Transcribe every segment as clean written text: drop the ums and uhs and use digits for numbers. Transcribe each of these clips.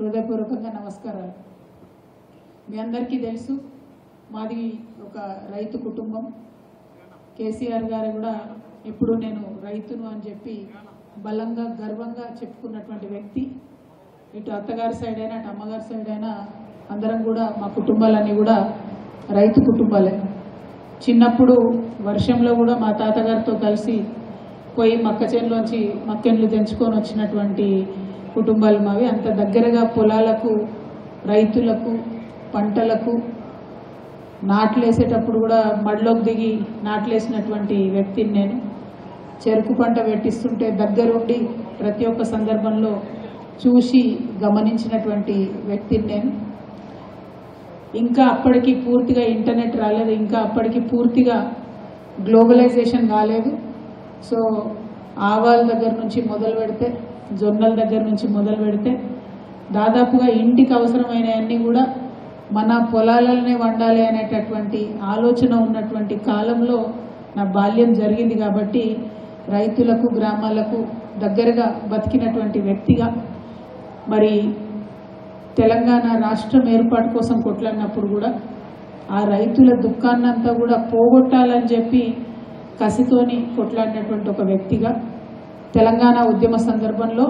హృదయపూర్వకంగా నమస్కారాలు. మీ అందరికీ తెలుసు, మాది ఒక రైతు కుటుంబం. కేసీఆర్ గారు కూడా ఎప్పుడు నేను రైతును అని చెప్పి బలంగా గర్వంగా చెప్పుకున్నటువంటి వ్యక్తి. ఇటు అత్తగారి సైడ్ అయినా అటు అమ్మగారి సైడ్ అయినా అందరం కూడా మా కుటుంబాలన్నీ కూడా రైతు కుటుంబాలే. చిన్నప్పుడు వర్షంలో కూడా మా తాతగారితో కలిసి పోయి మక్క చేనులోంచి మక్కెన్లు తెంచుకొని వచ్చినటువంటి కుటుంబాలు మావి. అంత దగ్గరగా పొలాలకు, రైతులకు, పంటలకు నాట్లేసేటప్పుడు కూడా మడిలోకి దిగి నాట్లేసినటువంటి వ్యక్తిని నేను. చెరుకు పంట పెట్టిస్తుంటే దగ్గరుండి ప్రతి ఒక్క సందర్భంలో చూసి గమనించినటువంటి వ్యక్తిని నేను. ఇంకా అప్పటికి పూర్తిగా ఇంటర్నెట్ రాలేదు, ఇంకా అప్పటికి పూర్తిగా గ్లోబలైజేషన్ కాలేదు. సో ఆవాల దగ్గర నుంచి మొదలు పెడితే, జొన్నల దగ్గర నుంచి మొదలు పెడితే దాదాపుగా ఇంటికి అవసరమైనవన్నీ కూడా మన పొలాలనే వండాలి అనేటటువంటి ఆలోచన ఉన్నటువంటి కాలంలో నా బాల్యం జరిగింది. కాబట్టి రైతులకు, గ్రామాలకు దగ్గరగా బతికినటువంటి వ్యక్తిగా, మరి తెలంగాణ రాష్ట్రం ఏర్పాటు కోసం కొట్లాడినప్పుడు కూడా ఆ రైతుల దుఃఖాన్నంతా కూడా పోగొట్టాలని చెప్పి కసితోని కొట్లాడినటువంటి ఒక వ్యక్తిగా, తెలంగాణ ఉద్యమ సందర్భంలో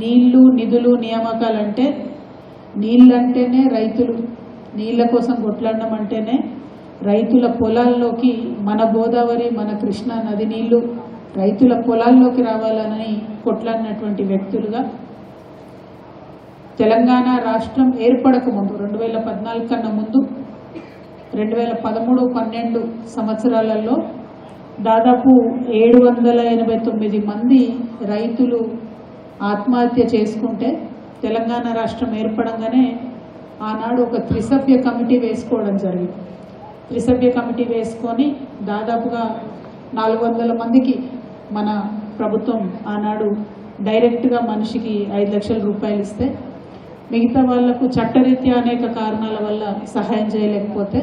నీళ్లు, నిధులు, నియామకాలంటే నీళ్ళంటేనే రైతులు, నీళ్ళ కోసం కొట్లాడడం అంటేనే రైతుల పొలాల్లోకి మన గోదావరి, మన కృష్ణా నది నీళ్లు రైతుల పొలాల్లోకి రావాలని కొట్లాడినటువంటి వ్యక్తులుగా, తెలంగాణ రాష్ట్రం ఏర్పడక ముందు 2014 కన్నా ముందు 2013-12 సంవత్సరాలలో దాదాపు 789 మంది రైతులు ఆత్మహత్య చేసుకుంటే తెలంగాణ రాష్ట్రం ఏర్పడంగానే ఆనాడు ఒక త్రిసభ్య కమిటీ వేసుకోవడం జరిగింది. త్రిసభ్య కమిటీ వేసుకొని దాదాపుగా 400 మందికి మన ప్రభుత్వం ఆనాడు డైరెక్ట్గా మనిషికి 5 లక్షల రూపాయలు ఇస్తే, మిగతా వాళ్లకు చట్టరీత్యా అనేక కారణాల వల్ల సహాయం చేయలేకపోతే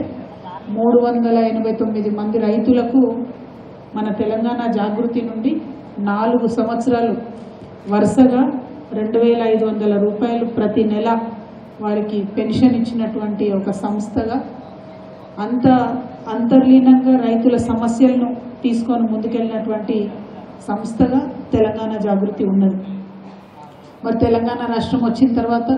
389 మంది రైతులకు మన తెలంగాణ జాగృతి నుండి 4 సంవత్సరాలు వరుసగా 2500 రూపాయలు ప్రతి నెల వారికి పెన్షన్ ఇచ్చినటువంటి ఒక సంస్థగా, అంత అంతర్లీనంగా రైతుల సమస్యలను తీసుకొని ముందుకెళ్ళినటువంటి సంస్థగా తెలంగాణ జాగృతి ఉన్నది. మరి తెలంగాణ రాష్ట్రం వచ్చిన తర్వాత